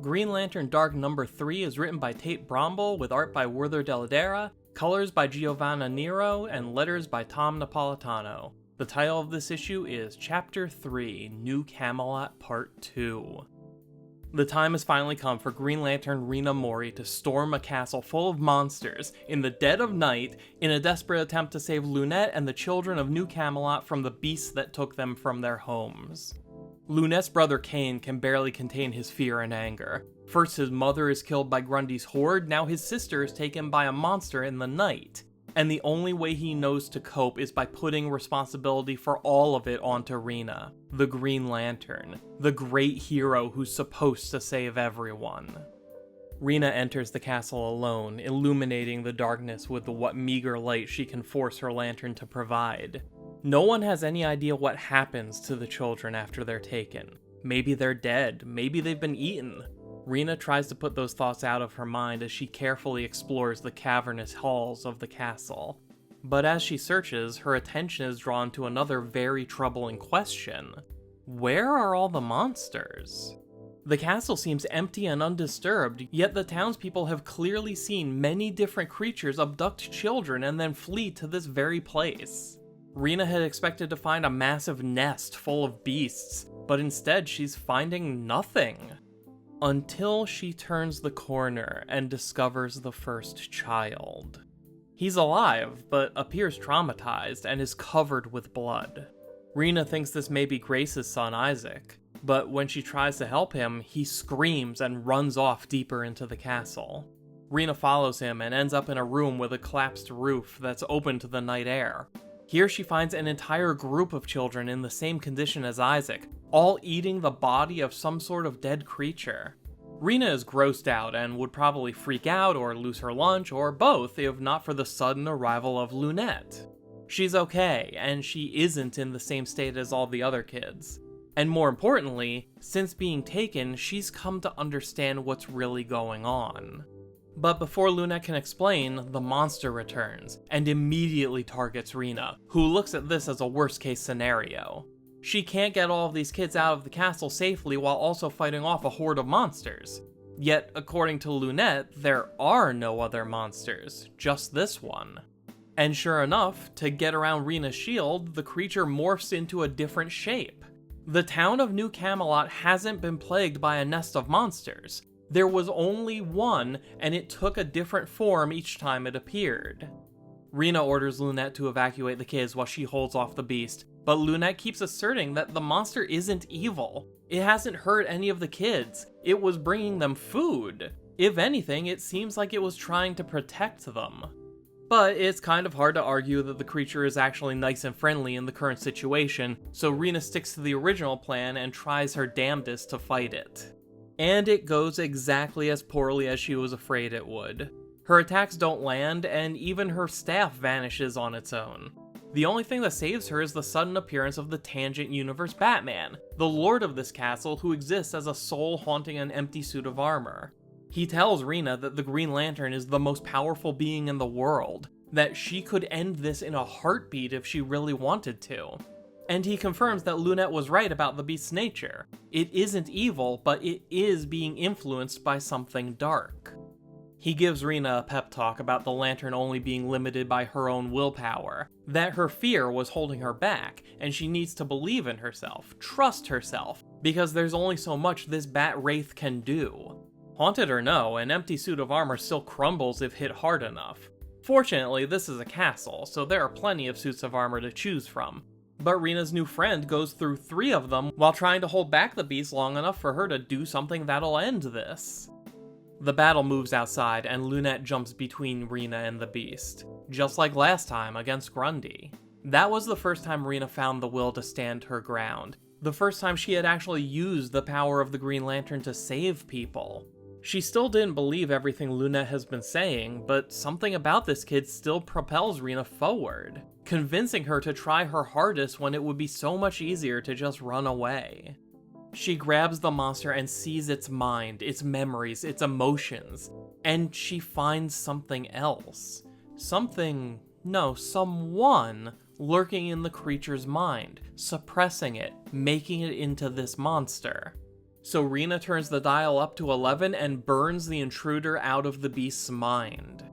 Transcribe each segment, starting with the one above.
Green Lantern Dark #3 is written by Tate Bromble with art by Werther Deladera, colors by Giovanna Nero, and letters by Tom Napolitano. The title of this issue is Chapter 3, New Camelot Part 2. The time has finally come for Green Lantern Rina Mori to storm a castle full of monsters in the dead of night in a desperate attempt to save Lunette and the children of New Camelot from the beasts that took them from their homes. Lunette's brother Kane can barely contain his fear and anger. First his mother is killed by Grundy's horde, now his sister is taken by a monster in the night. And the only way he knows to cope is by putting responsibility for all of it onto Rina, the Green Lantern, the great hero who's supposed to save everyone. Rina enters the castle alone, illuminating the darkness with what meager light she can force her lantern to provide. No one has any idea what happens to the children after they're taken. Maybe they're dead, maybe they've been eaten. Rina tries to put those thoughts out of her mind as she carefully explores the cavernous halls of the castle. But as she searches, her attention is drawn to another very troubling question. Where are all the monsters? The castle seems empty and undisturbed, yet the townspeople have clearly seen many different creatures abduct children and then flee to this very place. Rina had expected to find a massive nest full of beasts, but instead she's finding nothing. Until she turns the corner and discovers the first child. He's alive, but appears traumatized and is covered with blood. Rina thinks this may be Grace's son Isaac, but when she tries to help him, he screams and runs off deeper into the castle. Rina follows him and ends up in a room with a collapsed roof that's open to the night air. Here she finds an entire group of children in the same condition as Isaac, all eating the body of some sort of dead creature. Rina is grossed out and would probably freak out or lose her lunch, or both if not for the sudden arrival of Lunette. She's okay, and she isn't in the same state as all the other kids. And more importantly, since being taken, she's come to understand what's really going on. But before Lunette can explain, the monster returns, and immediately targets Rina, who looks at this as a worst-case scenario. She can't get all of these kids out of the castle safely while also fighting off a horde of monsters. Yet, according to Lunette, there are no other monsters, just this one. And sure enough, to get around Rina's shield, the creature morphs into a different shape. The town of New Camelot hasn't been plagued by a nest of monsters. There was only one, and it took a different form each time it appeared. Rina orders Lunette to evacuate the kids while she holds off the beast, but Lunette keeps asserting that the monster isn't evil. It hasn't hurt any of the kids. It was bringing them food. If anything, it seems like it was trying to protect them. But it's kind of hard to argue that the creature is actually nice and friendly in the current situation, so Rina sticks to the original plan and tries her damnedest to fight it. And it goes exactly as poorly as she was afraid it would. Her attacks don't land, and even her staff vanishes on its own. The only thing that saves her is the sudden appearance of the Tangent Universe Batman, the lord of this castle who exists as a soul haunting an empty suit of armor. He tells Rina that the Green Lantern is the most powerful being in the world, that she could end this in a heartbeat if she really wanted to. And he confirms that Lunette was right about the beast's nature. It isn't evil, but it is being influenced by something dark. He gives Rina a pep talk about the lantern only being limited by her own willpower, that her fear was holding her back, and she needs to believe in herself, trust herself, because there's only so much this Batwraith can do. Haunted or no, an empty suit of armor still crumbles if hit hard enough. Fortunately, this is a castle, so there are plenty of suits of armor to choose from. But Rina's new friend goes through 3 of them while trying to hold back the beast long enough for her to do something that'll end this. The battle moves outside, and Lunette jumps between Rina and the beast, just like last time against Grundy. That was the first time Rina found the will to stand her ground, the first time she had actually used the power of the Green Lantern to save people. She still didn't believe everything Lunette has been saying, but something about this kid still propels Rina forward, convincing her to try her hardest when it would be so much easier to just run away. She grabs the monster and sees its mind, its memories, its emotions, and she finds something else. Someone lurking in the creature's mind, suppressing it, making it into this monster. So Rina turns the dial up to 11 and burns the intruder out of the beast's mind.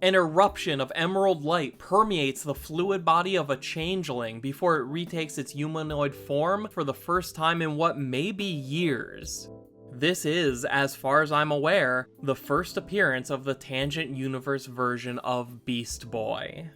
An eruption of emerald light permeates the fluid body of a changeling before it retakes its humanoid form for the first time in what may be years. This is, as far as I'm aware, the first appearance of the Tangent Universe version of Beast Boy.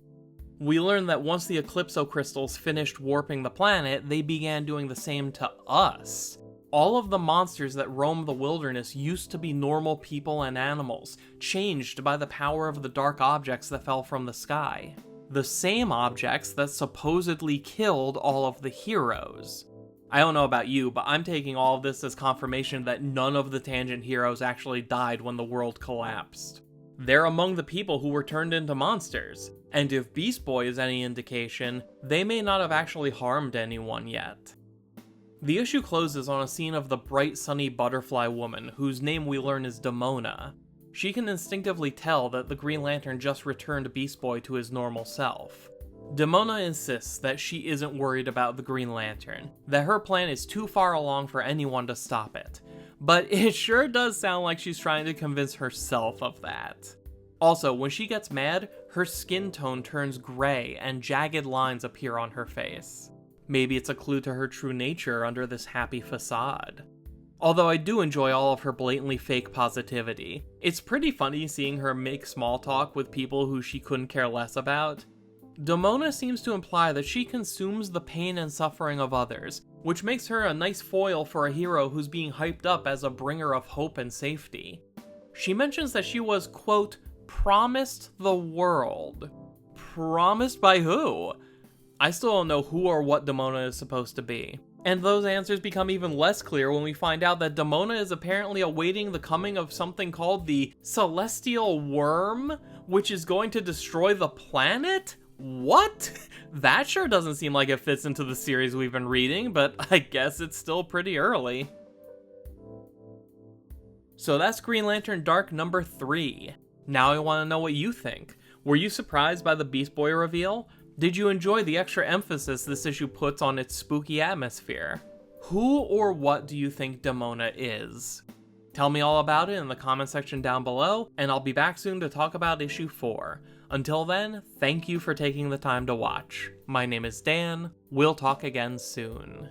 We learn that once the Eclipso crystals finished warping the planet, they began doing the same to us. All of the monsters that roam the wilderness used to be normal people and animals, changed by the power of the dark objects that fell from the sky. The same objects that supposedly killed all of the heroes. I don't know about you, but I'm taking all of this as confirmation that none of the Tangent heroes actually died when the world collapsed. They're among the people who were turned into monsters, and if Beast Boy is any indication, they may not have actually harmed anyone yet. The issue closes on a scene of the bright sunny butterfly woman, whose name we learn is Demona. She can instinctively tell that the Green Lantern just returned Beast Boy to his normal self. Demona insists that she isn't worried about the Green Lantern, that her plan is too far along for anyone to stop it, but it sure does sound like she's trying to convince herself of that. Also, when she gets mad, her skin tone turns gray and jagged lines appear on her face. Maybe it's a clue to her true nature under this happy facade. Although I do enjoy all of her blatantly fake positivity. It's pretty funny seeing her make small talk with people who she couldn't care less about. Demona seems to imply that she consumes the pain and suffering of others, which makes her a nice foil for a hero who's being hyped up as a bringer of hope and safety. She mentions that she was, quote, promised the world. Promised by who? I still don't know who or what Demona is supposed to be. And those answers become even less clear when we find out that Demona is apparently awaiting the coming of something called the Celestial Worm, which is going to destroy the planet? What? That sure doesn't seem like it fits into the series we've been reading, but I guess it's still pretty early. So that's Green Lantern Dark number 3. Now I want to know what you think. Were you surprised by the Beast Boy reveal? Did you enjoy the extra emphasis this issue puts on its spooky atmosphere? Who or what do you think Demona is? Tell me all about it in the comment section down below, and I'll be back soon to talk about issue 4. Until then, thank you for taking the time to watch. My name is Dan. We'll talk again soon.